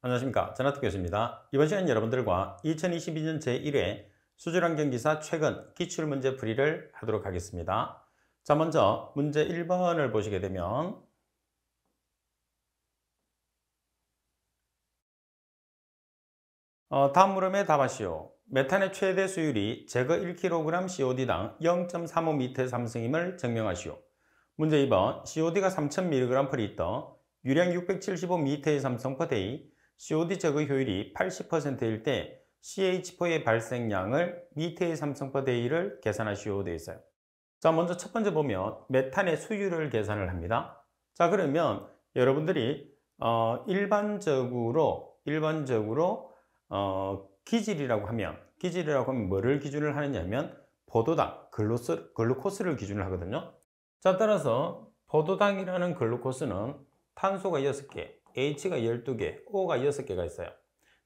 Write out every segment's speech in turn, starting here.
안녕하십니까. 전하특 교수입니다. 이번 시간 여러분들과 2022년 제1회 수질환경기사 최근 기출문제 풀이를 하도록 하겠습니다. 자, 먼저 문제 1번을 보시게 되면 다음 물음에 답하시오. 메탄의 최대 수율이 제거 1kg COD당 0.35m의 삼성임을 증명하시오. 문제 2번 COD가 3000mg/L, 유량 675m의 삼성/day, COD 제거 효율이 80%일 때 CH4의 발생량을 미터의 삼성/day를 계산하시오 되어 있어요. 자, 먼저 첫 번째 보면 메탄의 수율을 계산을 합니다. 자, 그러면 여러분들이 일반적으로 기질이라고 하면 뭐를 기준을 하느냐면 포도당, 글루코스를 기준을 하거든요. 자, 따라서 포도당이라는 글루코스는 탄소가 6개, H가 12개, O가 6개가 있어요.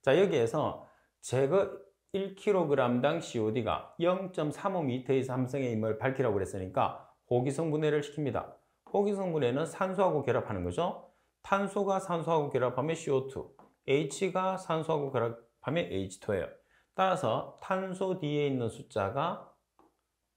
자, 여기에서 제거 1kg당 COD가 0.35m의 삼성의 임을 밝히라고 그랬으니까 호기성분해를 시킵니다. 호기성분해는 산소하고 결합하는 거죠. 탄소가 산소하고 결합하면 CO2, H가 산소하고 결합하면 H2예요. 따라서 탄소 뒤에 있는 숫자가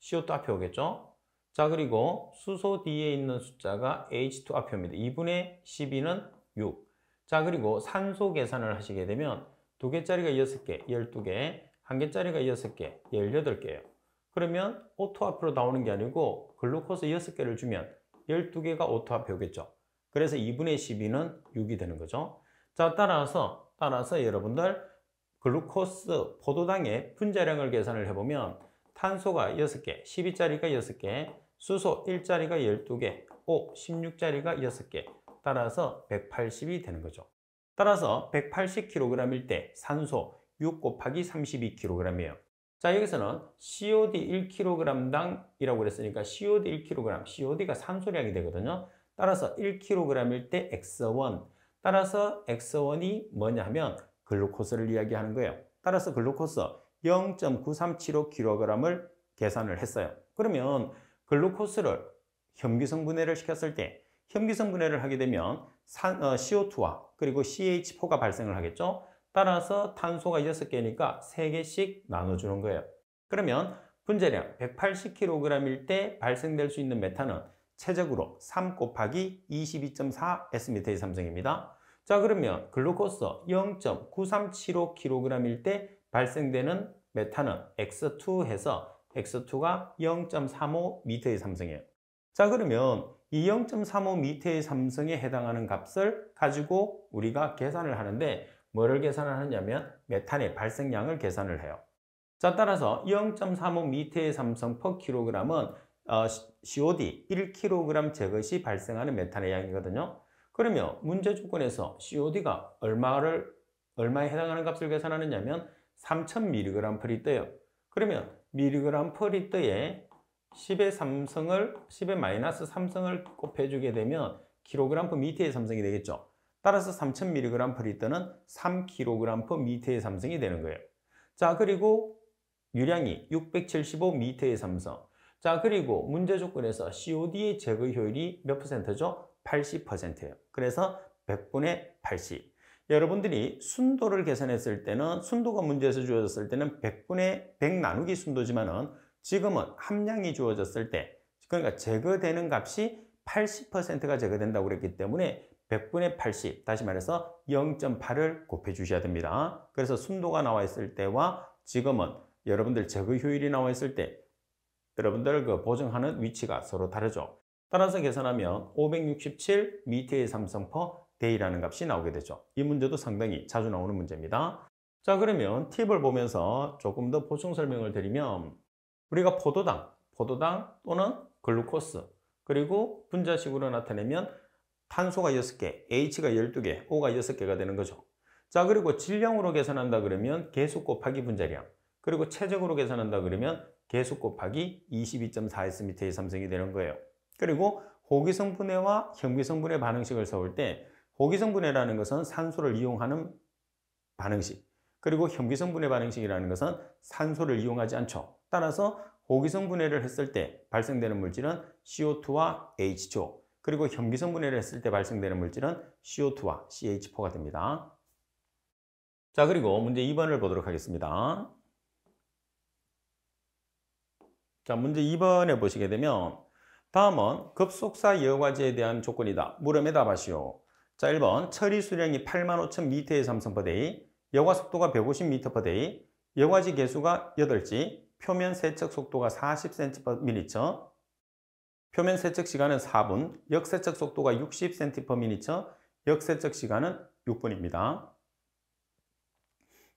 CO2 앞에 오겠죠. 자, 그리고 수소 뒤에 있는 숫자가 H2 앞에 옵니다. 2분의 12는 6. 자, 그리고 산소 계산을 하시게 되면 2개짜리가 6개, 12개, 1개짜리가 6개, 18개예요. 그러면 O2 앞으로 나오는 게 아니고 글루코스 6개를 주면 12개가 O2 앞에 오겠죠. 그래서 2분의 12는 6이 되는 거죠. 자, 따라서 여러분들 글루코스 포도당의 분자량을 계산을 해보면 탄소가 6개, 12짜리가 6개, 수소 1짜리가 12개, O 16짜리가 6개, 따라서 180이 되는 거죠. 따라서 180kg일 때 산소 6 곱하기 32kg이에요. 자, 여기서는 COD 1kg당이라고 그랬으니까 COD 1kg, COD가 산소량이 되거든요. 따라서 1kg일 때 X1, 따라서 X1이 뭐냐 하면 글루코스를 이야기하는 거예요. 따라서 글루코스 0.9375kg을 계산을 했어요. 그러면 글루코스를 현미성분해를 시켰을 때 현미성분해를 하게 되면 CO2와 그리고 CH4가 발생을 하겠죠. 따라서 탄소가 6개니까 3개씩 나눠주는 거예요. 그러면 분자량 180kg일 때 발생될 수 있는 메탄은 최적으로 3 곱하기 22.4 Sm의 삼성입니다. 자, 그러면 글루코스 0.9375kg일 때 발생되는 메탄은 X2 해서 X2가 0.35m의 삼성이에요. 자, 그러면 이 0.35m의 삼성에 해당하는 값을 가지고 우리가 계산을 하는데 뭐를 계산을 하냐면 메탄의 발생량을 계산을 해요. 자, 따라서 0.35m의 삼성 per kg은 COD 1kg 제거 시 발생하는 메탄의 양이거든요. 그러면 문제 조건에서 COD가 얼마에 해당하는 값을 계산하느냐면 3000mg/L예요. 그러면 mg/L에 10의 3성을 곱해주게 되면 kg/m의 삼성이 되겠죠. 따라서 3000mg/L는 3kg/m의 삼성이 되는 거예요. 자, 그리고 유량이 675m의 삼성. 자, 그리고 문제 조건에서 COD의 제거 효율이 몇 %죠? 80%예요. 그래서 100분의 80. 여러분들이 순도를 계산했을 때는 순도가 문제에서 주어졌을 때는 100분의 100 나누기 순도지만은 지금은 함량이 주어졌을 때 그러니까 제거되는 값이 80%가 제거된다고 그랬기 때문에 100분의 80, 다시 말해서 0.8을 곱해 주셔야 됩니다. 그래서 순도가 나와 있을 때와 지금은 여러분들 제거 효율이 나와 있을 때 여러분들 그 보정하는 위치가 서로 다르죠. 따라서 계산하면 567m의 삼성 per day라는 값이 나오게 되죠. 이 문제도 상당히 자주 나오는 문제입니다. 자, 그러면 팁을 보면서 조금 더 보충 설명을 드리면 우리가 포도당 또는 글루코스 그리고 분자식으로 나타내면 탄소가 6개, H가 12개, O가 6개가 되는 거죠. 자, 그리고 질량으로 계산한다 그러면 개수 곱하기 분자량, 그리고 최적으로 계산한다 그러면 개수 곱하기 22.4Sm의 삼성이 되는 거예요. 그리고 호기성분해와 현미성분해 반응식을 세울 때 호기성분해라는 것은 산소를 이용하는 반응식, 그리고 현미성분해 반응식이라는 것은 산소를 이용하지 않죠. 따라서 호기성분해를 했을 때 발생되는 물질은 CO2와 H2O, 그리고 현미성분해를 했을 때 발생되는 물질은 CO2와 CH4가 됩니다. 자, 그리고 문제 2번을 보도록 하겠습니다. 자, 문제 2번에 보시게 되면 다음은 급속사 여과지에 대한 조건이다. 물음에 답하시오. 자, 1번 처리 수량이 85,000m의 삼성퍼데이, 여과 속도가 150m/day, 여과지 개수가 8지, 표면 세척 속도가 40cm/min, 표면 세척 시간은 4분, 역세척 속도가 60cm/min, 역세척 시간은 6분입니다.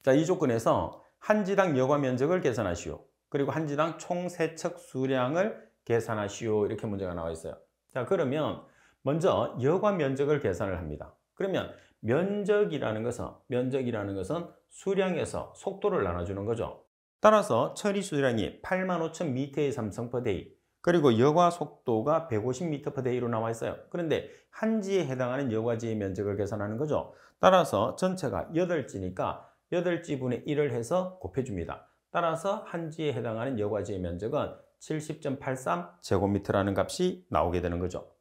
자, 이 조건에서 한지당 여과 면적을 계산하시오. 그리고 한지당 총 세척 수량을 계산하시오. 이렇게 문제가 나와 있어요. 자, 그러면 먼저 여과 면적을 계산을 합니다. 그러면 면적이라는 것은 수량에서 속도를 나눠주는 거죠. 따라서 처리 수량이 85,000m의 삼성퍼데이, 그리고 여과 속도가 150m/day로 나와 있어요. 그런데 한지에 해당하는 여과지의 면적을 계산하는 거죠. 따라서 전체가 8지니까 8지분의 1을 해서 곱해줍니다. 따라서 한지에 해당하는 여과지의 면적은 70.83제곱미터라는 값이 나오게 되는 거죠.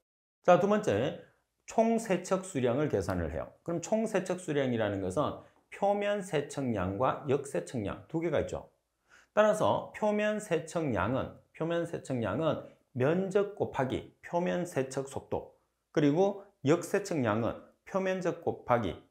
자, 두 번째, 총 세척 수량을 계산을 해요. 그럼 총 세척 수량이라는 것은 표면 세척량과 역세척량 두 개가 있죠. 따라서 표면 세척량은 면적 곱하기 표면 세척 속도, 그리고 역세척량은 표면적 곱하기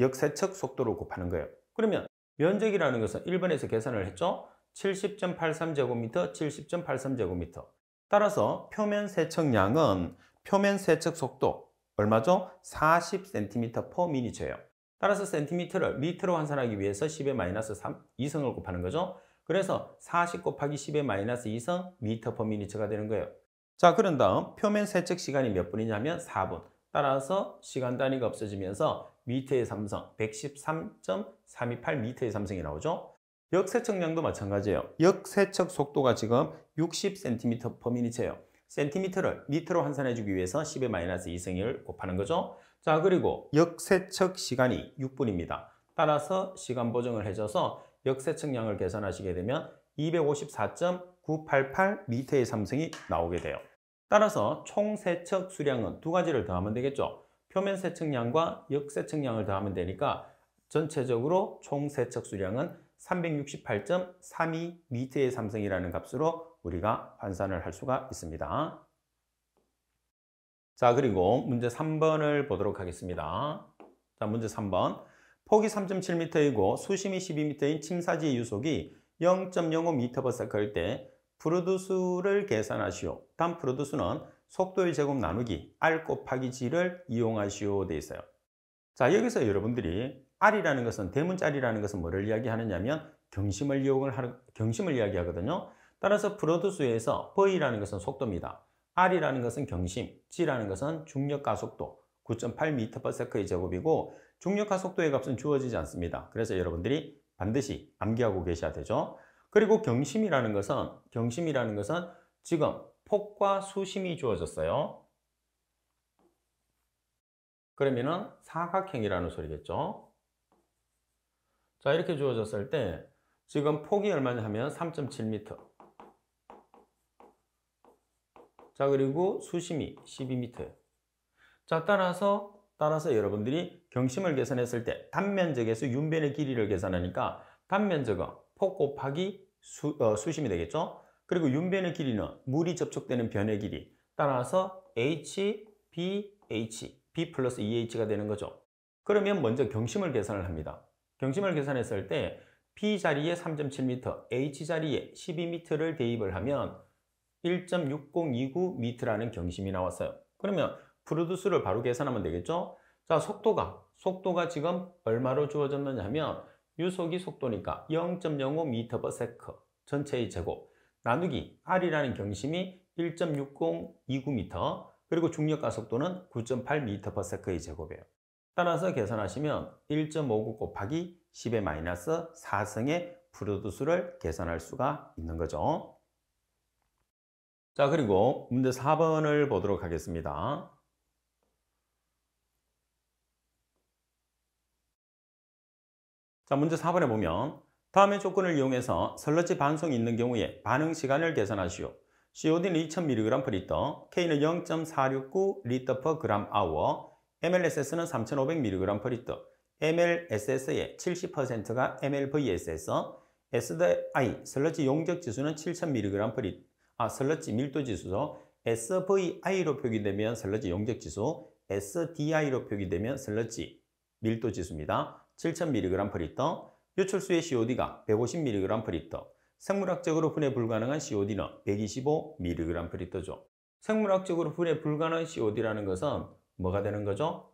역세척 속도를 곱하는 거예요. 그러면 면적이라는 것은 1번에서 계산을 했죠. 70.83제곱미터, 70.83제곱미터. 따라서 표면 세척량은 표면 세척 속도 얼마죠? 40cm/min예요. 따라서 센티미터를 미터로 환산하기 위해서 10의 마이너스 3, 2성을 곱하는 거죠. 그래서 40 곱하기 10의 마이너스 2성 미터/min가 되는 거예요. 자, 그런 다음 표면 세척 시간이 몇 분이냐면 4분. 따라서 시간 단위가 없어지면서 미터의 삼성 113.328m의 삼성이 나오죠. 역세척량도 마찬가지예요. 역세척 속도가 지금 60cm/min예요. 센티미터를 미터로 환산해주기 위해서 10의 마이너스 2성을 곱하는 거죠. 자, 그리고 역세척 시간이 6분입니다. 따라서 시간 보정을 해줘서 역세척량을 계산하시게 되면 254.988m의 삼성이 나오게 돼요. 따라서 총 세척 수량은 두 가지를 더하면 되겠죠. 표면 세척량과 역세척량을 더하면 되니까 전체적으로 총 세척 수량은 368.32m의 삼성이라는 값으로 우리가 환산을 할 수가 있습니다. 자, 그리고 문제 3번을 보도록 하겠습니다. 자, 문제 3번. 폭이 3.7m이고 수심이 12m인 침사지의 유속이 0.05m/s일 때 프로듀스를 계산하시오. 다음 프로듀스는 속도의 제곱 나누기 R 곱하기 G를 이용하시오 되어 있어요. 자, 여기서 여러분들이 R이라는 것은 대문자리라는 것은 뭐를 이야기하느냐면 경심을 이야기하거든요. 따라서 프로듀스에서 V라는 것은 속도입니다. R이라는 것은 경심, G라는 것은 중력 가속도 9.8m/s의 제곱이고 중력 가속도의 값은 주어지지 않습니다. 그래서 여러분들이 반드시 암기하고 계셔야 되죠. 그리고 경심이라는 것은 지금 폭과 수심이 주어졌어요. 그러면은 사각형이라는 소리겠죠. 자, 이렇게 주어졌을 때 지금 폭이 얼마냐 하면 3.7m. 자, 그리고 수심이 12m. 자, 따라서 여러분들이 경심을 계산했을 때 단면적에서 윤변의 길이를 계산하니까 단면적은 폭 곱하기 수심이 되겠죠. 그리고 윤변의 길이는 물이 접촉되는 변의 길이. 따라서 H, B, H, B 플러스 EH가 되는 거죠. 그러면 먼저 경심을 계산을 합니다. 경심을 계산했을 때 B 자리에 3.7m, H 자리에 12m를 대입을 하면 1.6029m라는 경심이 나왔어요. 그러면 프로듀스를 바로 계산하면 되겠죠? 자, 속도가 지금 얼마로 주어졌느냐 하면 유속이 속도니까 0.05m/s 전체의 제곱 나누기 R이라는 경심이 1.6029m 그리고 중력 가속도는 9.8m/s의 제곱이에요. 따라서 계산하시면 1.59 곱하기 10의 마이너스 4승의 프로듀스를 계산할 수가 있는 거죠. 자, 그리고 문제 4번을 보도록 하겠습니다. 자, 문제 4번에 보면 다음의 조건을 이용해서 설러지 반송이 있는 경우에 반응 시간을 계산하시오. COD는 2000mg/L, K는 0.469 L/g/h, MLSS는 3500mg/L, MLSS의 70%가 MLVSS, SI 슬러지 용적 지수는 7000mg/L, 슬러지 밀도 지수죠. SVI로 표기되면 슬러지 용적 지수, SDI로 표기되면 슬러지 밀도 지수입니다. 7000mg/L, 유출수의 COD가 150mg/L, 생물학적으로 분해 불가능한 COD는 125mg/L죠. 생물학적으로 분해 불가능한 COD라는 것은 뭐가 되는 거죠?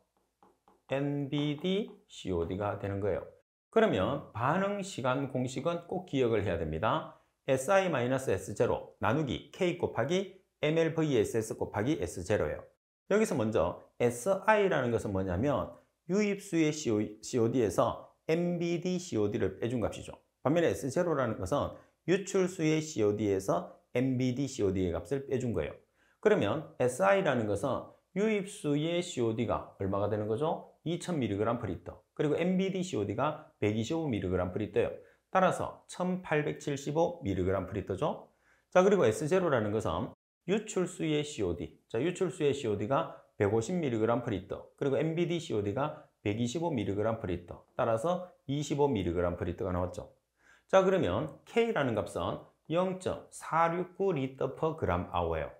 NBD COD가 되는 거예요. 그러면 반응 시간 공식은 꼭 기억을 해야 됩니다. SI-S0 나누기 K 곱하기 MLVSS 곱하기 S0예요. 여기서 먼저 SI라는 것은 뭐냐면 유입수의 COD에서 NBD COD를 빼준 값이죠. 반면에 S0라는 것은 유출수의 COD에서 NBD COD의 값을 빼준 거예요. 그러면 SI라는 것은 유입수의 COD가 얼마가 되는 거죠? 2000mg/L. 그리고 NBD COD가 125mg/L예요. 따라서 1875mg/L죠. 자, 그리고 S0라는 것은 유출수의 COD. 자, 유출수의 COD가 150mg/L. 그리고 NBD COD가 125mg/L. 따라서 25mg/L가 나왔죠. 자, 그러면 K라는 값은 0.469L/g예요.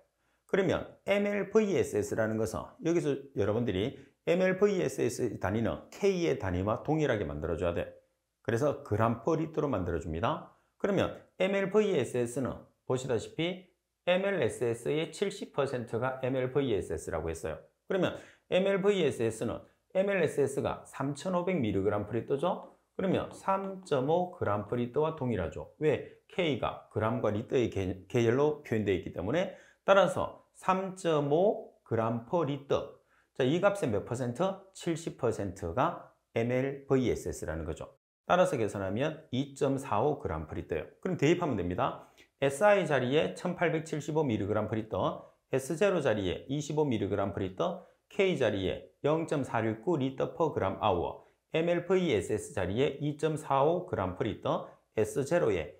그러면 MLVSS라는 것은 여기서 여러분들이 MLVSS 단위는 K의 단위와 동일하게 만들어줘야 돼. 그래서 g/L로 만들어줍니다. 그러면 MLVSS는 보시다시피 MLSS의 70%가 MLVSS라고 했어요. 그러면 MLVSS는 MLSS가 3500mg/L죠? 그러면 3.5g/L와 동일하죠. 왜? K가 g과 리터의 계열로 표현되어 있기 때문에 따라서 3.5g/L. 자, 이 값의 몇 퍼센트? 70%가 MLVSS라는 거죠. 따라서 계산하면 2.45g/L예요. 그럼 대입하면 됩니다. SI 자리에 1875mg/L, S0 자리에 25mg/L, K 자리에 0.469L/gH, MLVSS 자리에 2.45g/L, S0에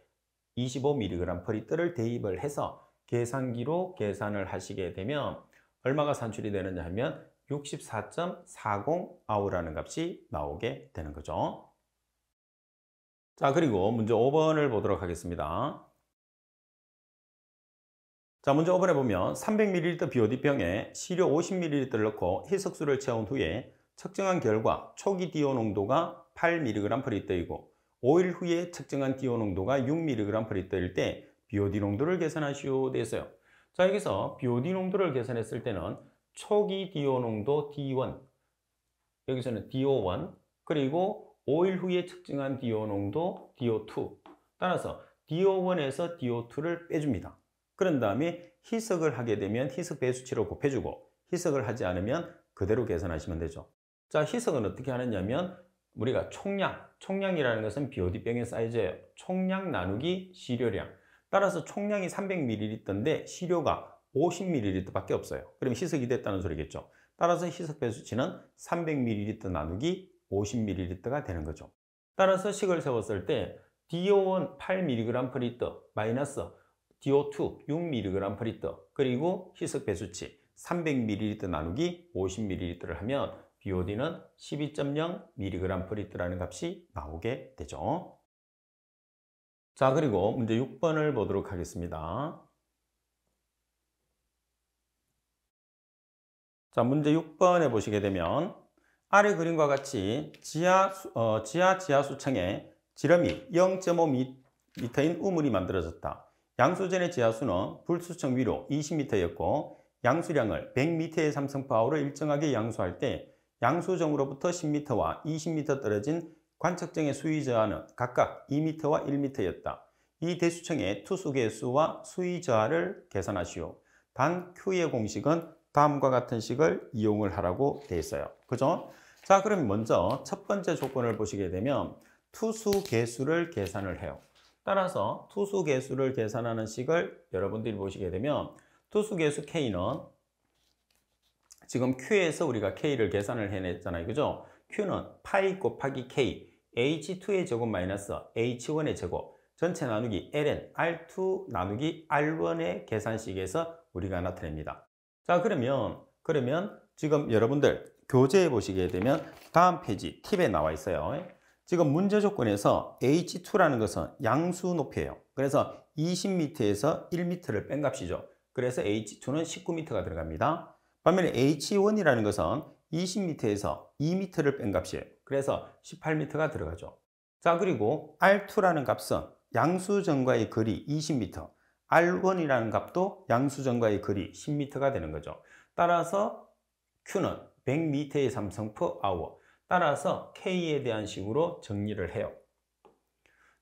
25mg/L를 대입을 해서 계산기로 계산을 하시게 되면 얼마가 산출이 되느냐 하면 64.40Ah라는 값이 나오게 되는 거죠. 자, 그리고 문제 5번을 보도록 하겠습니다. 자, 문제 5번에 보면 300ml BOD병에 시료 50ml를 넣고 희석수를 채운 후에 측정한 결과 초기 DO 농도가 8mg/L이고 5일 후에 측정한 DO 농도가 6mg/L일 때 BOD 농도를 계산하시오 되어 있어요. 자, 여기서 BOD 농도를 계산했을 때는 초기 DO 농도 D1, 여기서는 DO1, 그리고 5일 후에 측정한 DO 농도 DO2. 따라서 DO1에서 DO2를 빼줍니다. 그런 다음에 희석을 하게 되면 희석 배수치로 곱해주고 희석을 하지 않으면 그대로 계산하시면 되죠. 자, 희석은 어떻게 하느냐면 우리가 총량이라는 것은 BOD병의 사이즈예요. 총량 나누기 시료량. 따라서 총량이 300ml인데 시료가 50ml 밖에 없어요. 그럼 희석이 됐다는 소리겠죠. 따라서 희석 배수치는 300ml 나누기 50ml가 되는 거죠. 따라서 식을 세웠을 때 DO1 8mg/L 마이너스 DO2 6mg/L 그리고 희석 배수치 300ml 나누기 50ml를 하면 BOD는 12.0mg/L라는 값이 나오게 되죠. 자, 그리고 문제 6번을 보도록 하겠습니다. 자, 문제 6번에 보시게 되면 아래 그림과 같이 지하수층에 지름이 0.5m인 우물이 만들어졌다. 양수전의 지하수는 불수층 위로 20m였고 양수량을 100m의 삼성파워로 일정하게 양수할 때 양수정으로부터 10m와 20m 떨어진 관측정의 수위 저하는 각각 2m와 1m였다. 이 대수층의 투수계수와 수위 저하를 계산하시오. 단 Q의 공식은 다음과 같은 식을 이용을 하라고 되어 있어요. 그죠? 자, 그럼 먼저 첫 번째 조건을 보시게 되면 투수계수를 계산을 해요. 따라서 투수계수를 계산하는 식을 여러분들이 보시게 되면 투수계수 K는 지금 Q에서 우리가 K를 계산을 해냈잖아요. 그죠? Q는 파이 곱하기 K, H2의 제곱 마이너스 H1의 제곱, 전체 나누기 ln, R2 나누기 R1의 계산식에서 우리가 나타냅니다. 자, 그러면 지금 여러분들 교재에 보시게 되면 다음 페이지 팁에 나와 있어요. 지금 문제 조건에서 H2라는 것은 양수 높이예요. 그래서 20m에서 1m를 뺀 값이죠. 그래서 H2는 19m가 들어갑니다. 반면에 H1이라는 것은 20m에서 2m를 뺀 값이에요. 그래서 18m가 들어가죠. 자, 그리고 R2라는 값은 양수점과의 거리 20m, R1이라는 값도 양수점과의 거리 10m가 되는 거죠. 따라서 Q는 100m의 삼성 per hour. 따라서 K에 대한 식으로 정리를 해요.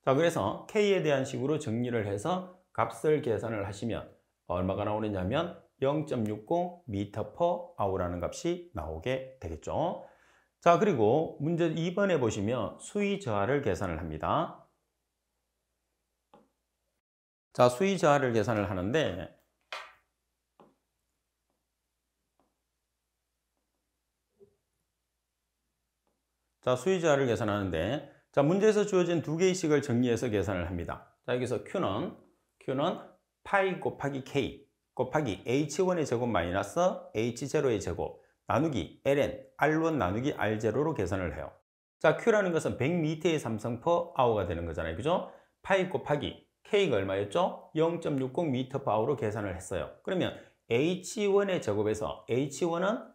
자, 그래서 K에 대한 식으로 정리를 해서 값을 계산을 하시면 얼마가 나오느냐면 0.60 m per hour라는 값이 나오게 되겠죠. 자, 그리고 문제 2번에 보시면 수위 저하를 계산을 합니다. 자, 수위 저하를 계산을 하는데 자, 수위 저하를 계산하는데 자, 문제에서 주어진 두 개의 식을 정리해서 계산을 합니다. 자, 여기서 Q는 파이 곱하기 K 곱하기 H1의 제곱 마이너스 H0의 제곱 나누기 ln R1 나누기 R0로 계산을 해요. 자, Q라는 것은 100m의 삼성 per hour가 되는 거잖아요. 그죠? 파이 곱하기 K가 얼마였죠? 0.60 m per hour로 계산을 했어요. 그러면 H1의 제곱에서 H1은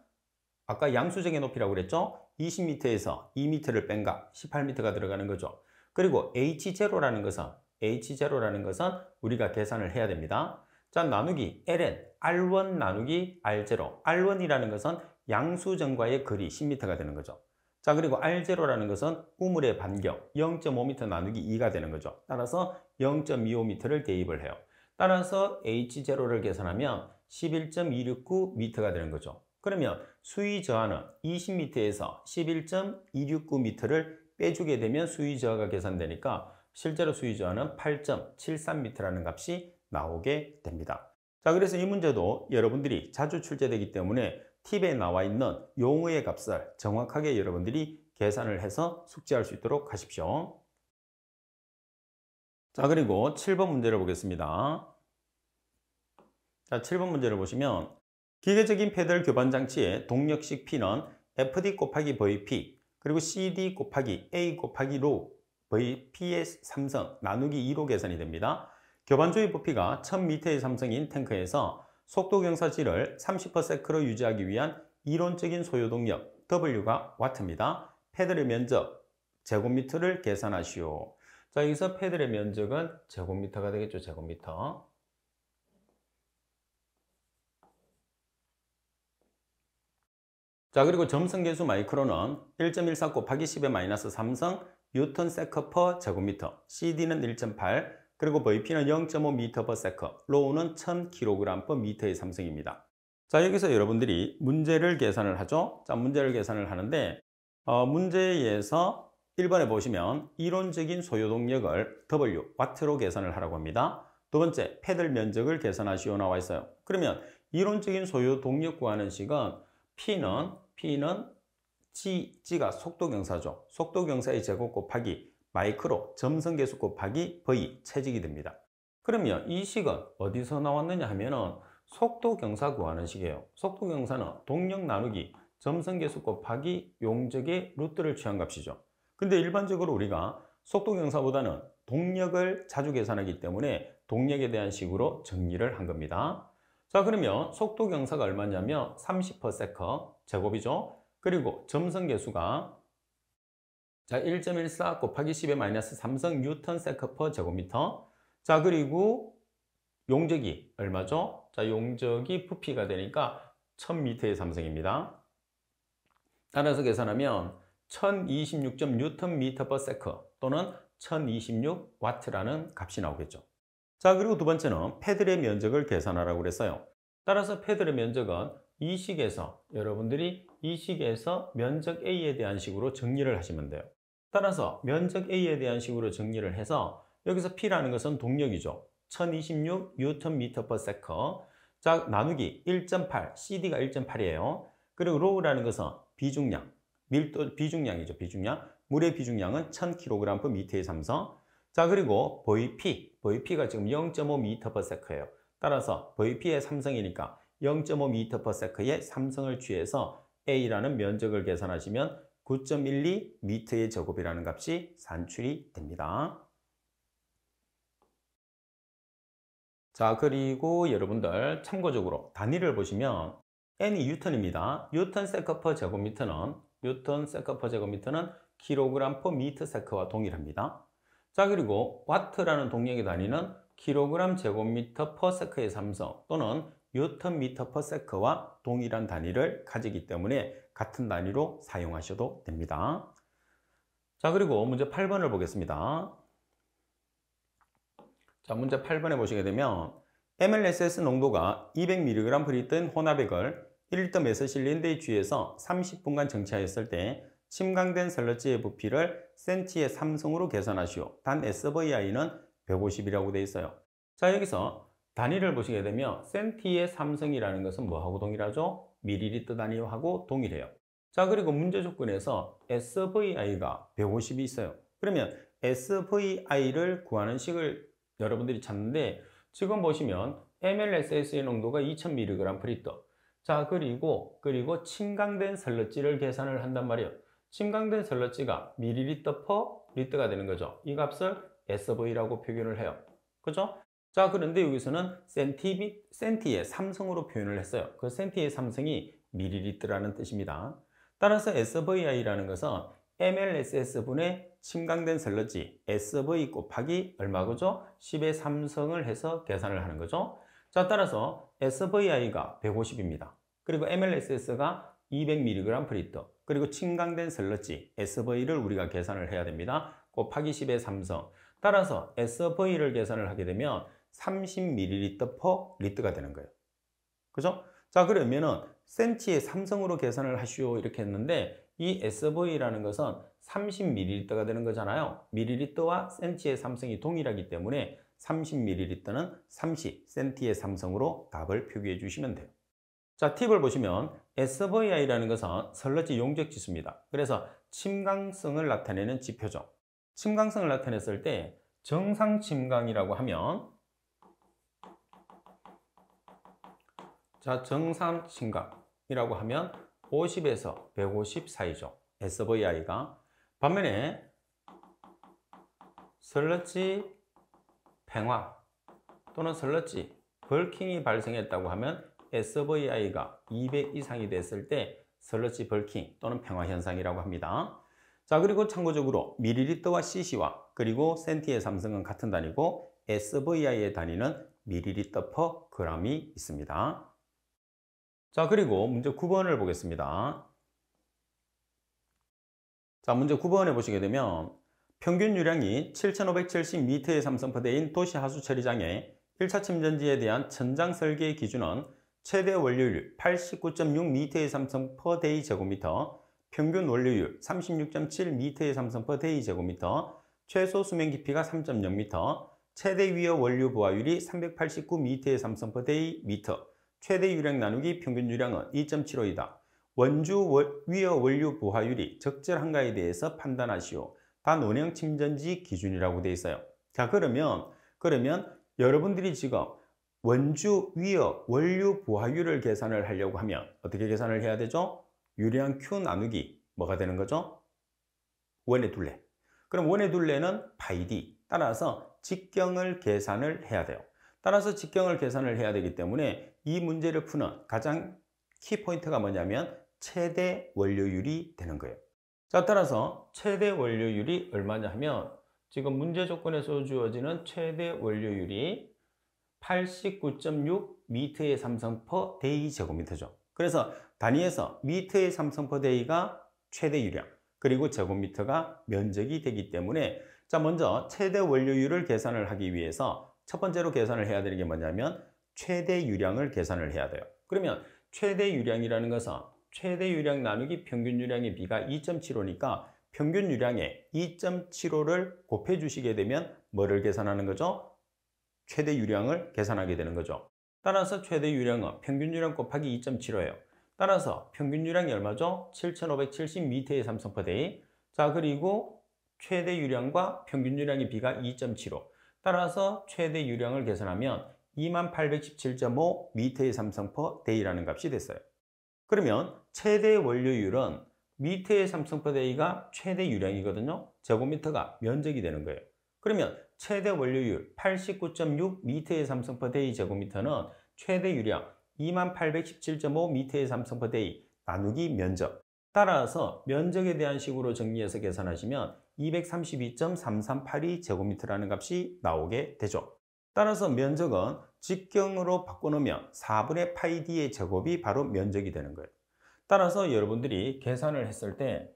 아까 양수정의 높이라고 그랬죠? 20m에서 2m를 뺀 값 18m가 들어가는 거죠. 그리고 H0라는 것은 우리가 계산을 해야 됩니다. 자, 나누기 ln R1 나누기 R0. R1이라는 것은 양수정과의 거리 10m가 되는 거죠. 자, 그리고 R0라는 것은 우물의 반경 0.5m 나누기 2가 되는 거죠. 따라서 0.25m를 대입을 해요. 따라서 H0를 계산하면 11.269m가 되는 거죠. 그러면 수위 저하는 20m에서 11.269m를 빼주게 되면 수위 저하가 계산되니까 실제로 수위 저하는 8.73m라는 값이 나오게 됩니다. 자, 그래서 이 문제도 여러분들이 자주 출제되기 때문에 팁에 나와 있는 용어의 값을 정확하게 여러분들이 계산을 해서 숙지할 수 있도록 하십시오. 자, 그리고 7번 문제를 보겠습니다. 자, 7번 문제를 보시면 기계적인 페달 교반 장치의 동력식 P는 FD 곱하기 VP 그리고 CD 곱하기 A 곱하기 로 VP의 삼성 나누기 2로 계산이 됩니다. 교반조의 부피가 1000m의 삼성인 탱크에서 속도 경사지를 30%로 유지하기 위한 이론적인 소요동력 W가 와트입니다. 패들의 면적 제곱미터를 계산하시오. 자, 여기서 패들의 면적은 제곱미터가 되겠죠. 제곱미터. 자, 그리고 점성계수 마이크로는 1.14 곱하기 10의 마이너스 3성 뉴턴 세커 퍼 제곱미터, CD는 1.8, 그리고 VP는 0.5 미터 퍼 세커, 로우는 1000kg 퍼 미터의 삼성입니다. 자, 여기서 여러분들이 문제를 계산을 하죠. 자, 문제를 계산을 하는데 문제에서 1번에 보시면 이론적인 소요동력을 W, 와트로 계산을 하라고 합니다. 두 번째, 패들 면적을 계산하시오 나와 있어요. 그러면 이론적인 소요동력 구하는 식은 P는 G가 속도경사죠. 속도경사의 제곱 곱하기 마이크로 점성계수 곱하기 V 체직이 됩니다. 그러면 이 식은 어디서 나왔느냐 하면은 속도경사 구하는 식이에요. 속도경사는 동력 나누기 점성계수 곱하기 용적의 루트를 취한 값이죠. 근데 일반적으로 우리가 속도경사보다는 동력을 자주 계산하기 때문에 동력에 대한 식으로 정리를 한 겁니다. 자, 그러면 속도경사가 얼마냐면 30/s 제곱이죠. 그리고 점성계수가 자, 1.14 곱하기 10의 마이너스 3성 뉴턴 세커 퍼 제곱미터. 자, 그리고 용적이 얼마죠? 자, 용적이 부피가 되니까 1000m의 삼성입니다. 따라서 계산하면 1026점 뉴턴 미터 퍼 세커 또는 1026와트라는 값이 나오겠죠. 자, 그리고 두 번째는 패들의 면적을 계산하라고 그랬어요. 따라서 패들의 면적은 이 식에서 여러분들이 이 식에서 면적 A에 대한 식으로 정리를 하시면 돼요. 따라서 면적 A에 대한 식으로 정리를 해서 여기서 P라는 것은 동력이죠. 1026 뉴턴 미터 퍼 세커. 자, 나누기 1.8, CD가 1.8이에요. 그리고 로우라는 것은 비중량, 밀도 비중량이죠. 비중량. 물의 비중량은 1000kg per 미터의 삼성. 자, 그리고 VP가 지금 0.5 미터 퍼 세커예요. 따라서 VP의 삼성이니까 0.5 미터 퍼 세커의 삼성을 취해서 A라는 면적을 계산하시면 9.12 미터의 제곱이라는 값이 산출이 됩니다. 자, 그리고 여러분들 참고적으로 단위를 보시면 N이 뉴턴입니다. 뉴턴 세컨 퍼 제곱미터는 킬로그램 퍼 미터 세컨와 동일합니다. 자, 그리고 와트라는 동력의 단위는 킬로그램 제곱미터 퍼 세컨의 삼성 또는 뉴턴 미터 퍼 세컨와 동일한 단위를 가지기 때문에 같은 단위로 사용하셔도 됩니다. 자, 그리고 문제 8번을 보겠습니다. 자, 문제 8번에 보시게 되면 MLSS 농도가 200mg 든 혼합액을 1리터 메스실린더의 주위에서 30분간 정체하였을 때 침강된 슬러지의 부피를 센티의 3승으로 계산하시오. 단 SVI는 150이라고 되어 있어요. 자, 여기서 단위를 보시게 되면 센티의 3승이라는 것은 뭐하고 동일하죠? 밀리리터 단위하고 동일해요. 자, 그리고 문제 조건에서 SVI가 150이 있어요. 그러면 SVI를 구하는 식을 여러분들이 찾는데 지금 보시면 MLSS의 농도가 2000mg/L. 자, 그리고 침강된 슬러지를 계산을 한단 말이에요. 침강된 슬러지가 밀리리터 퍼 리터가 되는 거죠. 이 값을 SV라고 표현을 해요. 그죠? 자, 그런데 여기서는 센티의 3승으로 표현을 했어요. 그 센티의 3승이 밀리리터라는 뜻입니다. 따라서 SVI라는 것은 MLSS분의 침강된 슬러지 SV 곱하기 얼마 그죠? 10의 3승을 해서 계산을 하는 거죠. 자, 따라서 SVI가 150입니다. 그리고 MLSS가 200mg/L. 그리고 침강된 슬러지 SV를 우리가 계산을 해야 됩니다. 곱하기 10의 3승. 따라서 SV를 계산을 하게 되면 30ml/L가 되는 거예요. 그죠? 자, 그러면은 센티의 3승으로 계산을 하시오 이렇게 했는데 이 SV라는 것은 30ml가 되는 거잖아요. 밀리리터와 센티의 3승이 동일하기 때문에 30ml는 30센티의 3승으로 답을 표기해 주시면 돼요. 자, 팁을 보시면 SVI라는 것은 슬러지 용적 지수입니다. 그래서 침강성을 나타내는 지표죠. 침강성을 나타냈을 때 정상 침강이라고 하면 자, 정상 침강이라고 하면 50에서 150 사이죠. SVI가. 반면에 슬러지 팽화 또는 슬러지 벌킹이 발생했다고 하면 SVI가 200 이상이 됐을 때 슬러지 벌킹 또는 팽화 현상이라고 합니다. 자, 그리고 참고적으로 밀리리터와 cc와 그리고 센티의 3승은 같은 단위고 SVI의 단위는 밀리리터 퍼 g이 있습니다. 자, 그리고 문제 9번을 보겠습니다. 자, 문제 9번에 보시게 되면 평균 유량이 7570m의 삼성포대인 도시 하수 처리장의 1차 침전지에 대한 천장 설계의 기준은 최대 원료율 89.6m의 삼성 per day 제곱미터, 평균 원료율 36.7m의 삼성 per day 제곱미터, 최소 수면 깊이가 3.0m, 최대 위어 원료 부하율이 389m의 삼성 per day 미터, 최대 유량 나누기 평균 유량은 2.75이다. 원주 위어 원료 부하율이 적절한가에 대해서 판단하시오. 단 원형 침전지 기준이라고 되어 있어요. 자, 그러면 여러분들이 지금 원주 위어 원료 부하율을 계산을 하려고 하면 어떻게 계산을 해야 되죠? 유량 Q 나누기 뭐가 되는 거죠? 원의 둘레. 그럼 원의 둘레는 파이 D. 따라서 직경을 계산을 해야 돼요. 따라서 직경을 계산을 해야 되기 때문에 이 문제를 푸는 가장 키포인트가 뭐냐면 최대 원료율이 되는 거예요. 자, 따라서 최대 원료율이 얼마냐 하면 지금 문제 조건에서 주어지는 최대 원료율이 89.6m의 삼성 per day 제곱미터죠. 그래서 단위에서 미터의 삼성 per day가 최대 유량, 그리고 제곱미터가 면적이 되기 때문에 자, 먼저 최대 원료율을 계산을 하기 위해서 첫 번째로 계산을 해야 되는 게 뭐냐면 최대 유량을 계산을 해야 돼요. 그러면 최대 유량이라는 것은 최대 유량 나누기 평균 유량의 비가 2.75니까 평균 유량의 2.75를 곱해 주시게 되면 뭐를 계산하는 거죠? 최대 유량을 계산하게 되는 거죠. 따라서 최대 유량은 평균 유량 곱하기 2.75예요. 따라서 평균 유량이 얼마죠? 7570m의 삼성 per day. 자, 그리고 최대 유량과 평균 유량의 비가 2.75. 따라서 최대 유량을 계산하면 2817.5m의 삼성 per day라는 값이 됐어요. 그러면 최대 원료율은 미터의 삼성퍼데이가 최대 유량이거든요. 제곱미터가 면적이 되는 거예요. 그러면 최대 원료율 89.6 미터의 삼성퍼데이 제곱미터는 최대 유량 2817.5 미터의 삼성퍼데이 나누기 면적. 따라서 면적에 대한 식으로 정리해서 계산하시면 232.3382 제곱미터라는 값이 나오게 되죠. 따라서 면적은 직경으로 바꿔놓으면 4분의 파이 d의 제곱이 바로 면적이 되는 거예요. 따라서 여러분들이 계산을 했을 때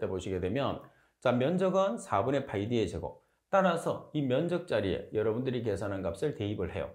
보시게 되면 자, 면적은 4분의 파이 d의 제곱. 따라서 이 면적 자리에 여러분들이 계산한 값을 대입을 해요.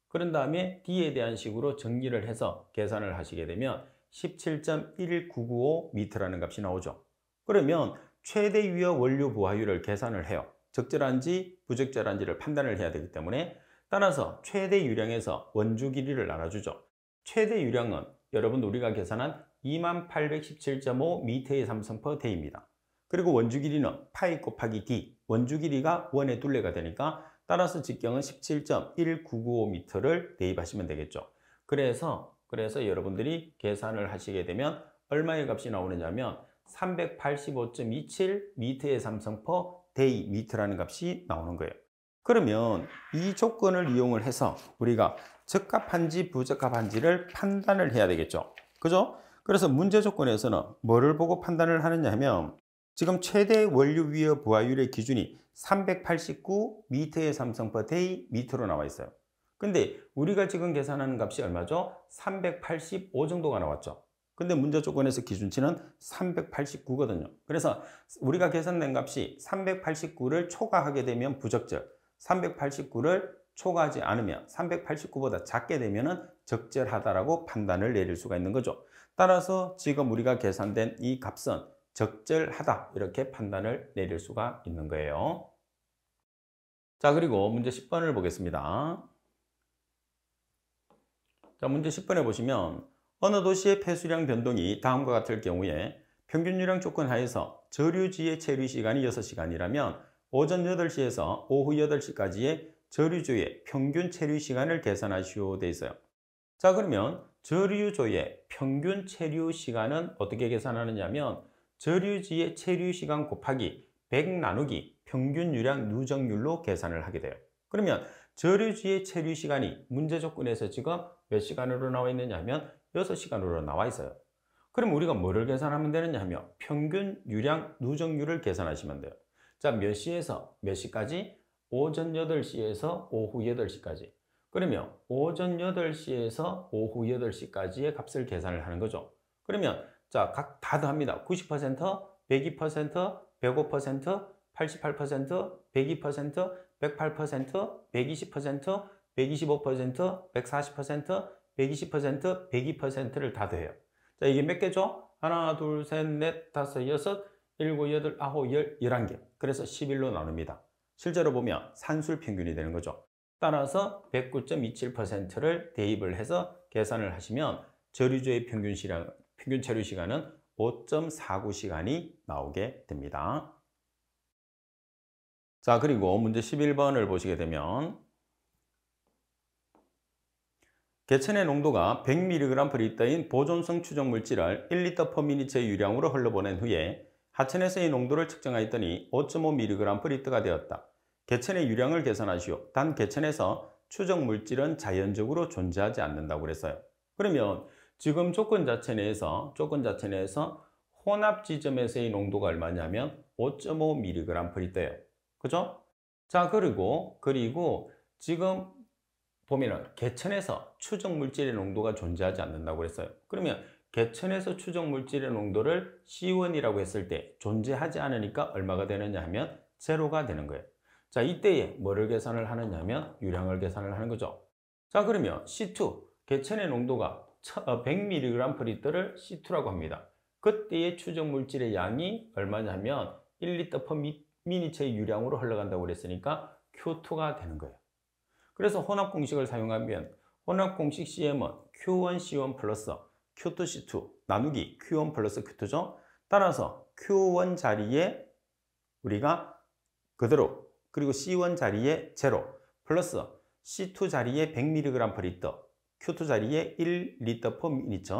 그런 다음에 d에 대한 식으로 정리를 해서 계산을 하시게 되면 17.1995 미터라는 값이 나오죠. 그러면 최대 유효 원료 부하율을 계산을 해요. 적절한지 부적절한지를 판단을 해야 되기 때문에 따라서 최대 유량에서 원주 길이를 나눠주죠. 최대 유량은 여러분 우리가 계산한 2817.5 미터의 삼성퍼데이입니다. 그리고 원주 길이는 파이 곱하기 d, 원주 길이가 원의 둘레가 되니까 따라서 직경은 17.1995 미터를 대입하시면 되겠죠. 그래서 여러분들이 계산을 하시게 되면 얼마의 값이 나오느냐면 385.27 미터의 삼성퍼데이 미터라는 값이 나오는 거예요. 그러면 이 조건을 이용을 해서 우리가 적합한지 부적합한지를 판단을 해야 되겠죠. 그죠? 그래서 문제 조건에서는 뭐를 보고 판단을 하느냐 하면 지금 최대 원료 위어 부하율의 기준이 389 미터의 삼성퍼데이 미터로 나와 있어요. 근데 우리가 지금 계산하는 값이 얼마죠? 385 정도가 나왔죠. 근데 문제 조건에서 기준치는 389거든요. 그래서 우리가 계산된 값이 389를 초과하게 되면 부적절, 389를 초과하지 않으면 389보다 작게 되면 적절하다라고 판단을 내릴 수가 있는 거죠. 따라서 지금 우리가 계산된 이 값은 적절하다 이렇게 판단을 내릴 수가 있는 거예요. 자, 그리고 문제 10번을 보겠습니다. 자, 문제 10번에 보시면 어느 도시의 폐수량 변동이 다음과 같을 경우에 평균 유량 조건 하에서 저류지의 체류 시간이 6시간이라면 오전 8시에서 오후 8시까지의 저류조의 평균 체류 시간을 계산하시오 돼 있어요. 자, 그러면 저류조의 평균 체류 시간은 어떻게 계산하느냐면 저류지의 체류 시간 곱하기 100 나누기 평균 유량 누적률로 계산을 하게 돼요. 그러면 저류지의 체류 시간이 문제 조건에서 지금 몇 시간으로 나와 있느냐 하면 6시간으로 나와 있어요. 그럼 우리가 뭐를 계산하면 되느냐 하면 평균 유량 누적률을 계산하시면 돼요. 자, 몇 시에서 몇 시까지? 오전 8시에서 오후 8시까지. 그러면 오전 8시에서 오후 8시까지의 값을 계산을 하는 거죠. 그러면 자, 각 다 더합니다. 90%, 102%, 105%, 88%, 102%, 108%, 120%, 125%, 140%, 120%, 102%를 다 더해요. 자, 이게 몇 개죠? 하나, 둘, 셋, 넷, 다섯, 여섯, 일곱, 여덟, 아홉, 열, 11개. 그래서 11로 나눕니다. 실제로 보면 산술 평균이 되는 거죠. 따라서 109.27%를 대입을 해서 계산을 하시면 저류조의 평균 체류 시간은 5.49시간이 나오게 됩니다. 자, 그리고 문제 11번을 보시게 되면 개천의 농도가 100mg/L인 보존성 추정 물질을 1L/m의 유량으로 흘러보낸 후에 하천에서의 농도를 측정하였더니 5.5mg/L가 되었다. 개천의 유량을 계산하시오. 단 개천에서 추정 물질은 자연적으로 존재하지 않는다고 그랬어요. 그러면 지금 조건 자체 내에서 혼합 지점에서의 농도가 얼마냐면 5.5mg/L예요. 그죠? 자, 그리고 지금 보면은 개천에서 추정 물질의 농도가 존재하지 않는다고 그랬어요. 그러면 개천에서 추정 물질의 농도를 C1이라고 했을 때 존재하지 않으니까 얼마가 되느냐 하면 제로가 되는 거예요. 자, 이때에 뭐를 계산을 하느냐 하면 유량을 계산을 하는 거죠. 자, 그러면 C2, 개천의 농도가 100mg/L을 C2라고 합니다. 그때의 추정 물질의 양이 얼마냐면 1L/m의 유량으로 흘러간다고 그랬으니까 Q2가 되는 거예요. 그래서 혼합 공식을 사용하면 혼합 공식 CM은 Q1C1 플러스 Q2C2 나누기 Q1 플러스 Q2죠. 따라서 Q1 자리에 우리가 그대로, 그리고 C1 자리에 0 플러스 C2 자리에 100mg/L Q2 자리에 1리터 per minute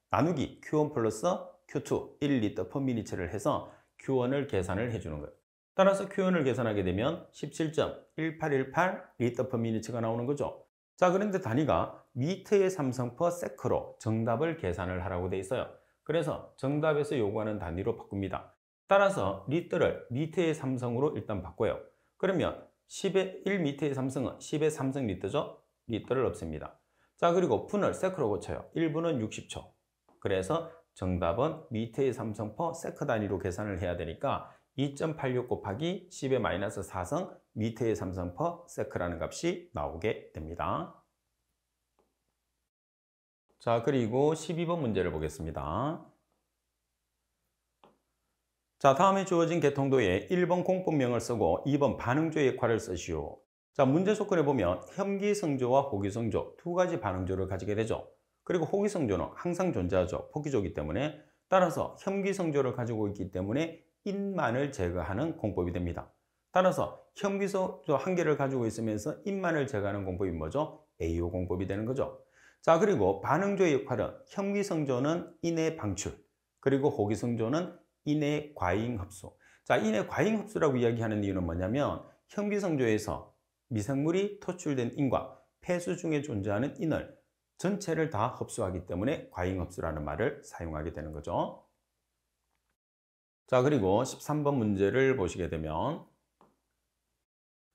나누기 Q1 플러스 Q2 1리터 per minute를 해서 Q1을 계산을 해주는 거예요. 따라서 Q1을 계산하게 되면 17.1818 리터 per minute가 나오는 거죠. 자, 그런데 단위가 미터의 삼성 per sec로 정답을 계산을 하라고 돼 있어요. 그래서 정답에서 요구하는 단위로 바꿉니다. 따라서 리터를 미터의 삼성으로 일단 바꿔요. 그러면 10의 1미터의 삼성은 10의 삼성 리터죠. 리터를 없앱니다. 자, 그리고 분을 세크로 고쳐요. 1분은 60초. 그래서 정답은 미터의 삼성 per 세크 단위로 계산을 해야 되니까 2.86 곱하기 10의 마이너스 4성 미터의 삼성 per 세크라는 값이 나오게 됩니다. 자, 그리고 12번 문제를 보겠습니다. 자, 다음에 주어진 개통도에 1번 공법명을 쓰고 2번 반응조의 역할을 쓰시오. 자, 문제 조건에 보면 혐기성조와 호기성조 두 가지 반응조를 가지게 되죠. 그리고 호기성조는 항상 존재하죠. 포기조이기 때문에. 따라서 혐기성조를 가지고 있기 때문에 인만을 제거하는 공법이 됩니다. 따라서 혐기성조 한 개를 가지고 있으면서 인만을 제거하는 공법이 뭐죠? AO 공법이 되는 거죠. 자, 그리고 반응조의 역할은 혐기성조는 인의 방출, 그리고 호기성조는 인의 과잉 흡수. 자, 인의 과잉 흡수라고 이야기하는 이유는 뭐냐면 혐기성조에서 미생물이 토출된 인과 폐수 중에 존재하는 인을 전체를 다 흡수하기 때문에 과잉 흡수라는 말을 사용하게 되는 거죠. 자, 그리고 13번 문제를 보시게 되면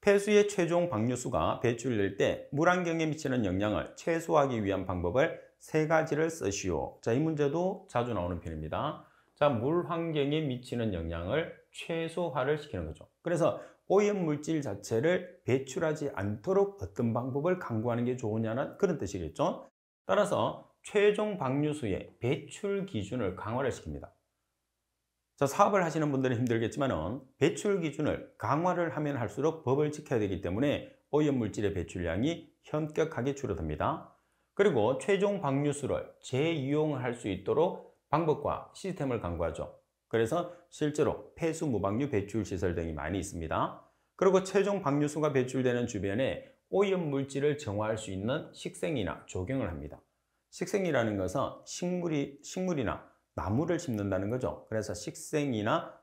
폐수의 최종 방류수가 배출될 때 물환경에 미치는 영향을 최소화하기 위한 방법을 세 가지를 쓰시오. 자, 이 문제도 자주 나오는 편입니다. 자, 물 환경에 미치는 영향을 최소화를 시키는 거죠. 그래서 오염 물질 자체를 배출하지 않도록 어떤 방법을 강구하는 게 좋으냐는 그런 뜻이겠죠. 따라서 최종 방류수의 배출 기준을 강화를 시킵니다. 자, 사업을 하시는 분들은 힘들겠지만은 배출 기준을 강화를 하면 할수록 법을 지켜야 되기 때문에 오염 물질의 배출량이 현격하게 줄어듭니다. 그리고 최종 방류수를 재이용할 수 있도록 방법과 시스템을 강구하죠. 그래서 실제로 폐수 무방류 배출 시설 등이 많이 있습니다. 그리고 최종 방류수가 배출되는 주변에 오염 물질을 정화할 수 있는 식생이나 조경을 합니다. 식생이라는 것은 식물이나 나무를 심는다는 거죠. 그래서 식생이나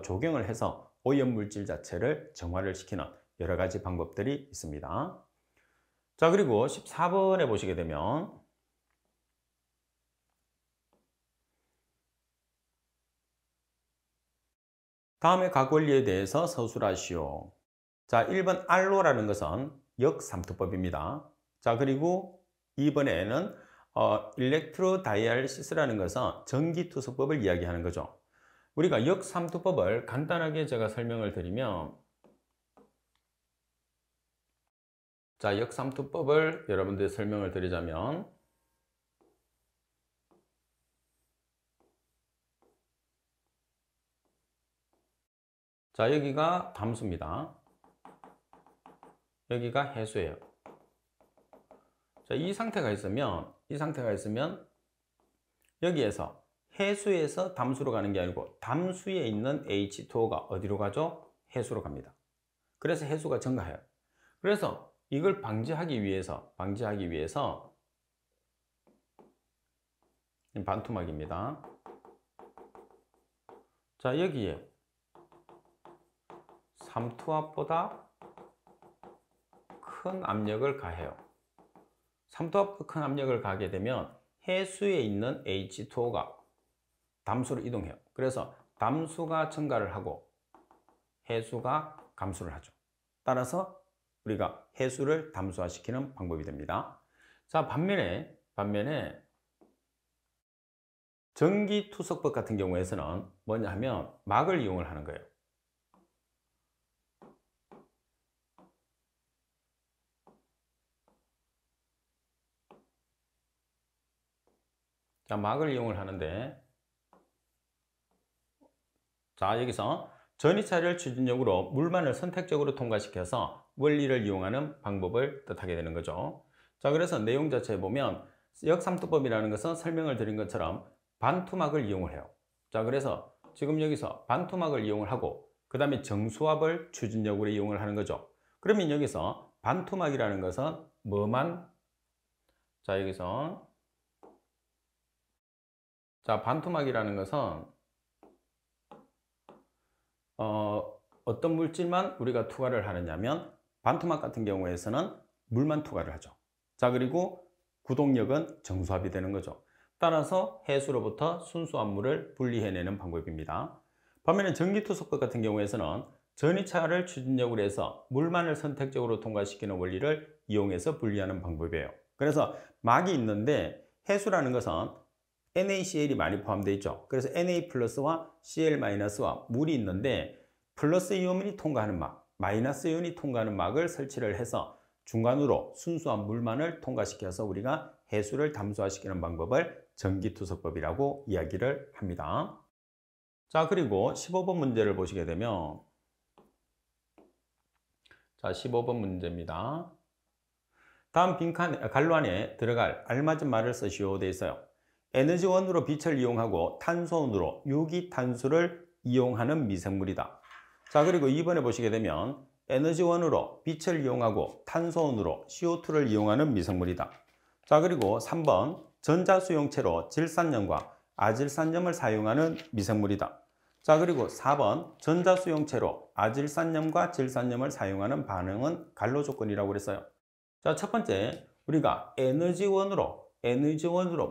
조경을 해서 오염 물질 자체를 정화를 시키는 여러 가지 방법들이 있습니다. 자, 그리고 14번에 보시게 되면 다음의 각 원리에 대해서 서술하시오. 자, 1번 알로라는 것은 역삼투법입니다. 자, 그리고 2번에는 일렉트로다이알시스라는 것은 전기투석법을 이야기하는 거죠. 우리가 역삼투법을 간단하게 제가 설명을 드리면, 자, 역삼투법을 여러분들 설명을 드리자면, 자, 여기가 담수입니다. 여기가 해수예요. 자, 이 상태가 있으면 여기에서 해수에서 담수로 가는 게 아니고 담수에 있는 H2O가 어디로 가죠? 해수로 갑니다. 그래서 해수가 증가해요. 그래서 이걸 방지하기 위해서 반토막입니다. 자, 여기에 삼투압보다 큰 압력을 가해요. 삼투압보다 큰 압력을 가게 되면 해수에 있는 H2O가 담수로 이동해요. 그래서 담수가 증가를 하고 해수가 감소를 하죠. 따라서 우리가 해수를 담수화시키는 방법이 됩니다. 자, 반면에 전기투석법 같은 경우에서는 뭐냐 하면 막을 이용을 하는 거예요. 자, 막을 이용을 하는데, 자, 여기서 전이차를 추진력으로 물만을 선택적으로 통과시켜서 원리를 이용하는 방법을 뜻하게 되는 거죠. 자, 그래서 내용 자체에 보면 역삼투법이라는 것은 설명을 드린 것처럼 반투막을 이용을 해요. 자, 그래서 지금 여기서 반투막을 이용을 하고 그 다음에 정수압을 추진력으로 이용을 하는 거죠. 그러면 여기서 반투막이라는 것은 뭐만 자, 여기서 자, 반토막이라는 것은 어떤 물질만 우리가 투과를 하느냐면 반토막 같은 경우에서는 물만 투과를 하죠. 자, 그리고 구동력은 정수합이 되는 거죠. 따라서 해수로부터 순수한 물을 분리해내는 방법입니다. 반면에 전기투석법 같은 경우에서는 전이차를 추진력으로 해서 물만을 선택적으로 통과시키는 원리를 이용해서 분리하는 방법이에요. 그래서 막이 있는데 해수라는 것은 NaCl이 많이 포함되어 있죠. 그래서 Na 플러스와 Cl-와 물이 있는데 플러스 이온이 통과하는 막, 마이너스 이온이 통과하는 막을 설치를 해서 중간으로 순수한 물만을 통과시켜서 우리가 해수를 담수화시키는 방법을 전기투석법이라고 이야기를 합니다. 자, 그리고 15번 문제를 보시게 되면 자, 15번 문제입니다. 다음 빈칸 갈로 안에 들어갈 알맞은 말을 쓰시오 되어 있어요. 에너지원으로 빛을 이용하고 탄소원으로 유기탄소를 이용하는 미생물이다. 자, 그리고 2번에 보시게 되면 에너지원으로 빛을 이용하고 탄소원으로 CO2를 이용하는 미생물이다. 자, 그리고 3번 전자수용체로 질산염과 아질산염을 사용하는 미생물이다. 자, 그리고 4번 전자수용체로 아질산염과 질산염을 사용하는 반응은 갈로 조건이라고 그랬어요. 자, 첫 번째 우리가 에너지원으로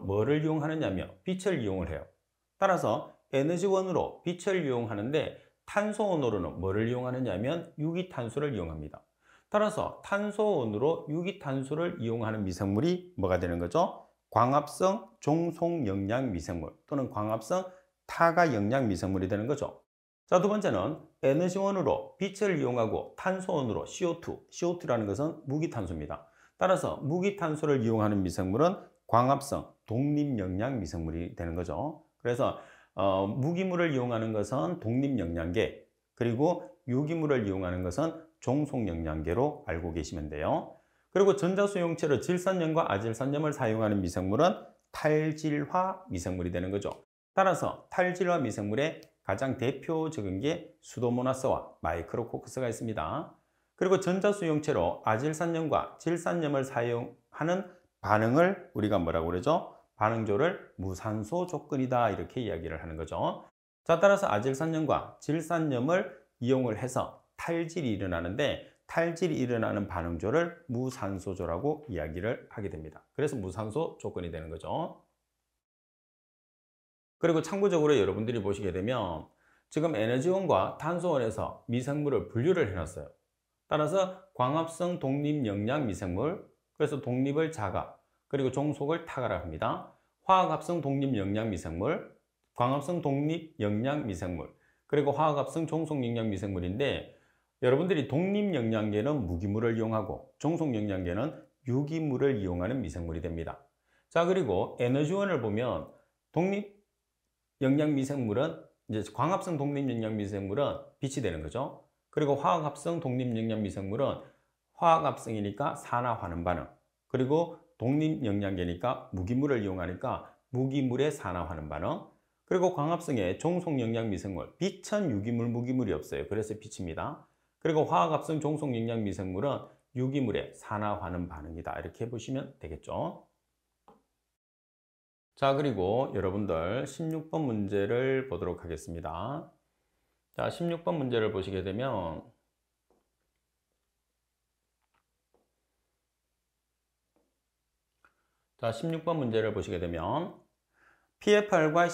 뭐를 이용하느냐며 빛을 이용을 해요. 따라서 에너지원으로 빛을 이용하는데 탄소원으로는 뭐를 이용하느냐면 유기탄소를 이용합니다. 따라서 탄소원으로 유기탄소를 이용하는 미생물이 뭐가 되는 거죠? 광합성 종속영양 미생물 또는 광합성 타가 영양 미생물이 되는 거죠. 자, 두 번째는 에너지원으로 빛을 이용하고 탄소원으로 CO2라는 것은 무기탄소입니다. 따라서 무기탄소를 이용하는 미생물은 광합성 독립영양 미생물이 되는 거죠. 그래서 무기물을 이용하는 것은 독립영양계, 그리고 유기물을 이용하는 것은 종속영양계로 알고 계시면 돼요. 그리고 전자수용체로 질산염과 아질산염을 사용하는 미생물은 탈질화 미생물이 되는 거죠. 따라서 탈질화 미생물의 가장 대표적인 게 수도모나스와 마이크로코커스가 있습니다. 그리고 전자수용체로 아질산염과 질산염을 사용하는 반응을 우리가 뭐라고 그러죠? 반응조를 무산소 조건이다 이렇게 이야기를 하는 거죠. 자, 따라서 아질산염과 질산염을 이용을 해서 탈질이 일어나는데 탈질이 일어나는 반응조를 무산소조라고 이야기를 하게 됩니다. 그래서 무산소 조건이 되는 거죠. 그리고 참고적으로 여러분들이 보시게 되면 지금 에너지원과 탄소원에서 미생물을 분류를 해놨어요. 따라서 광합성 독립영양 미생물, 그래서 독립을 자가, 그리고 종속을 타가라 합니다. 화학합성 독립영양 미생물, 광합성 독립영양 미생물, 그리고 화학합성 종속영양 미생물인데 여러분들이 독립영양계는 무기물을 이용하고 종속영양계는 유기물을 이용하는 미생물이 됩니다. 자, 그리고 에너지원을 보면 독립영양 미생물은 이제 광합성 독립영양 미생물은 빛이 되는 거죠. 그리고 화학합성 독립영양 미생물은 화학합성이니까 산화하는 반응, 그리고 독립영양계니까 무기물을 이용하니까 무기물에 산화하는 반응, 그리고 광합성의 종속영양 미생물, 빛은 유기물, 무기물이 없어요. 그래서 빛입니다. 그리고 화학합성 종속영양 미생물은 유기물에 산화하는 반응이다. 이렇게 보시면 되겠죠. 자, 그리고 여러분들 16번 문제를 보도록 하겠습니다. 자, 16번 문제를 보시게 되면 자, 16번 문제를 보시게 되면 PFR과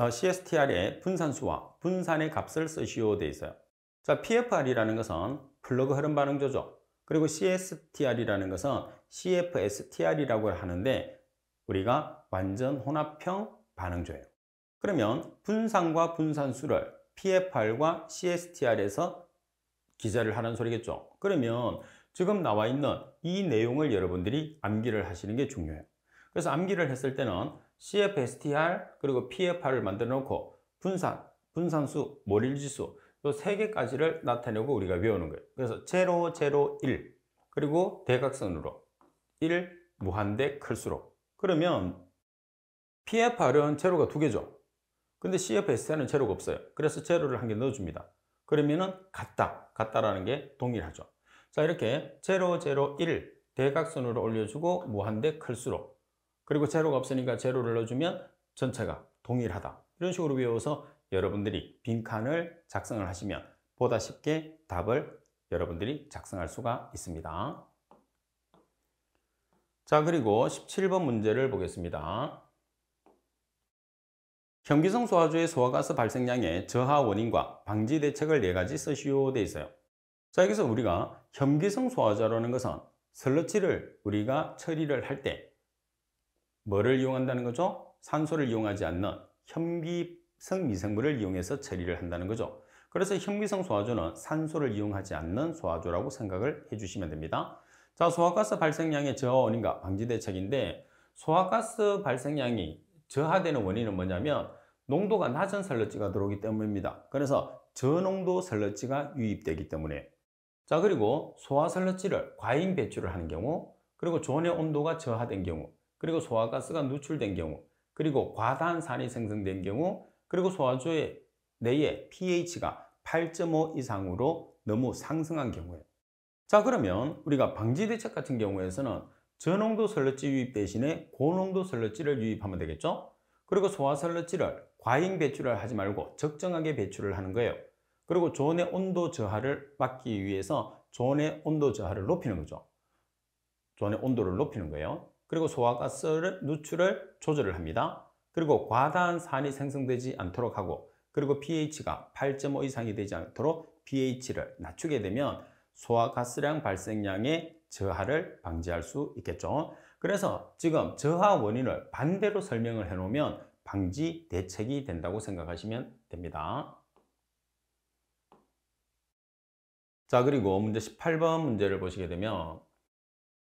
CSTR의 분산수와 분산의 값을 쓰시오 되어 있어요. 자, PFR이라는 것은 플러그 흐름 반응조죠. 그리고 CSTR이라는 것은 CFSTR이라고 하는데 우리가 완전 혼합형 반응조예요. 그러면 분산과 분산수를 PFR과 CSTR에서 기재를 하는 소리겠죠. 그러면 지금 나와 있는 이 내용을 여러분들이 암기를 하시는 게 중요해요. 그래서 암기를 했을 때는 CFSTR 그리고 PFR을 만들어 놓고 분산, 분산수, 몰일지수 이 세 개까지를 나타내고 우리가 외우는 거예요. 그래서 0, 0, 1 그리고 대각선으로 1 무한대 클수록 그러면 PFR은 제로가 2개죠. 근데 CFSTR은 제로가 없어요. 그래서 제로를 한 개 넣어줍니다. 그러면은 같다라는 게 동일하죠. 자, 이렇게 0, 0, 1 대각선으로 올려주고 무한대 클수록, 그리고 제로가 없으니까 제로를 넣어주면 전체가 동일하다. 이런 식으로 외워서 여러분들이 빈칸을 작성을 하시면 보다 쉽게 답을 여러분들이 작성할 수가 있습니다. 자, 그리고 17번 문제를 보겠습니다. 현기성 소화조의 소화가스 발생량의 저하 원인과 방지 대책을 4가지 쓰시오 돼 있어요. 자, 여기서 우리가 현기성 소화자라는 것은 슬러지를 우리가 처리를 할 때 뭐를 이용한다는 거죠? 산소를 이용하지 않는 현기성 미생물을 이용해서 처리를 한다는 거죠. 그래서 현기성 소화조는 산소를 이용하지 않는 소화조라고 생각을 해주시면 됩니다. 자, 소화가스 발생량의 저하 원인과 방지 대책인데, 소화가스 발생량이 저하되는 원인은 뭐냐면 농도가 낮은 슬러지가 들어오기 때문입니다. 그래서 저농도 슬러지가 유입되기 때문에. 자, 그리고 소화 슬러지를 과잉 배출을 하는 경우, 그리고 존의 온도가 저하된 경우, 그리고 소화가스가 누출된 경우, 그리고 과다한산이 생성된 경우, 그리고 소화조의 내의 pH가 8.5 이상으로 너무 상승한 경우에. 자, 그러면 우리가 방지 대책 같은 경우에서는 저농도 슬러지 유입 대신에 고농도 슬러지를 유입하면 되겠죠? 그리고 소화 슬러지를 과잉 배출을 하지 말고 적정하게 배출을 하는 거예요. 그리고 존의 온도 저하를 막기 위해서 존의 온도 저하를 높이는 거죠. 존의 온도를 높이는 거예요. 그리고 소화가스를 누출을 조절을 합니다. 그리고 과다한 산이 생성되지 않도록 하고, 그리고 pH가 8.5 이상이 되지 않도록 pH를 낮추게 되면 소화가스량 발생량의 저하를 방지할 수 있겠죠. 그래서 지금 저하 원인을 반대로 설명을 해 놓으면 방지 대책이 된다고 생각하시면 됩니다. 자, 그리고 문제 18번 문제를 보시게 되면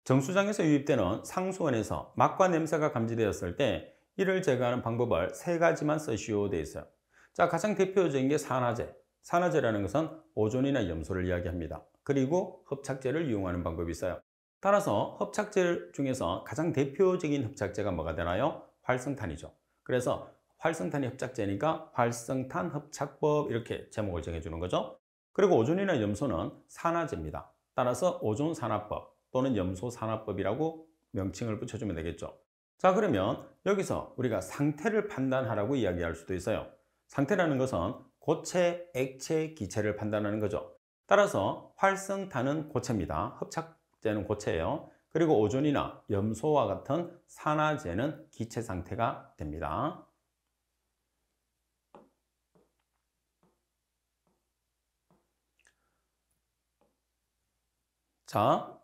정수장에서 유입되는 상수원에서 맛과 냄새가 감지되었을 때 이를 제거하는 방법을 3가지만 쓰시오 되어 있어요. 자, 가장 대표적인 게 산화제. 산화제라는 것은 오존이나 염소를 이야기합니다. 그리고 흡착제를 이용하는 방법이 있어요. 따라서 흡착제 중에서 가장 대표적인 흡착제가 뭐가 되나요? 활성탄이죠. 그래서 활성탄이 흡착제니까 활성탄 흡착법, 이렇게 제목을 정해주는 거죠. 그리고 오존이나 염소는 산화제입니다. 따라서 오존산화법 또는 염소산화법이라고 명칭을 붙여주면 되겠죠. 자, 그러면 여기서 우리가 상태를 판단하라고 이야기할 수도 있어요. 상태라는 것은 고체, 액체, 기체를 판단하는 거죠. 따라서 활성탄은 고체입니다. 흡착제는 고체예요. 그리고 오존이나 염소와 같은 산화제는 기체 상태가 됩니다. 자,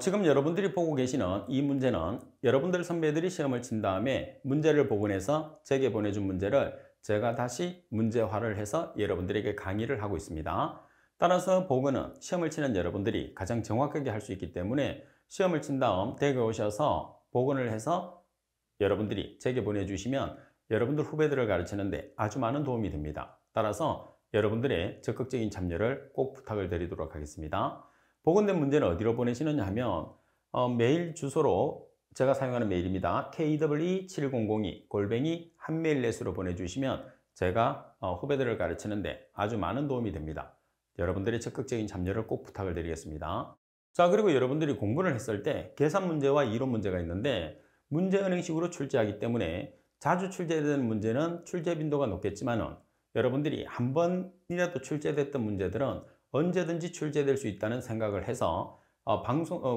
지금 여러분들이 보고 계시는 이 문제는 여러분들 선배들이 시험을 친 다음에 문제를 복원해서 제게 보내준 문제를 제가 다시 문제화를 해서 여러분들에게 강의를 하고 있습니다. 따라서 복원은 시험을 치는 여러분들이 가장 정확하게 할 수 있기 때문에 시험을 친 다음 댁에 오셔서 복원을 해서 여러분들이 제게 보내주시면 여러분들 후배들을 가르치는데 아주 많은 도움이 됩니다. 따라서 여러분들의 적극적인 참여를 꼭 부탁을 드리도록 하겠습니다. 복원된 문제는 어디로 보내시느냐 하면 메일 주소로 제가 사용하는 메일입니다. KWE7002@한메일넷으로 보내주시면 제가 후배들을 가르치는데 아주 많은 도움이 됩니다. 여러분들의 적극적인 참여를 꼭 부탁을 드리겠습니다. 자, 그리고 여러분들이 공부를 했을 때 계산 문제와 이론 문제가 있는데 문제은행식으로 출제하기 때문에 자주 출제되는 문제는 출제 빈도가 높겠지만 여러분들이 한 번이라도 출제됐던 문제들은 언제든지 출제될 수 있다는 생각을 해서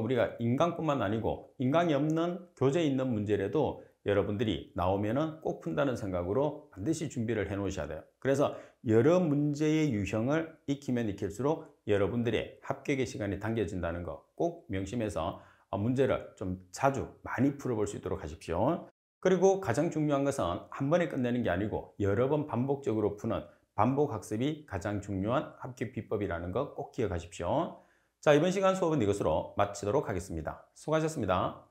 우리가 인강뿐만 아니고 인강이 없는 교재에 있는 문제라도 여러분들이 나오면은 꼭 푼다는 생각으로 반드시 준비를 해 놓으셔야 돼요. 그래서 여러 문제의 유형을 익히면 익힐수록 여러분들의 합격의 시간이 당겨진다는 거 꼭 명심해서 문제를 좀 자주 많이 풀어볼 수 있도록 하십시오. 그리고 가장 중요한 것은 한 번에 끝내는 게 아니고 여러 번 반복적으로 푸는 반복 학습이 가장 중요한 합격 비법이라는 거 꼭 기억하십시오. 자, 이번 시간 수업은 이것으로 마치도록 하겠습니다. 수고하셨습니다.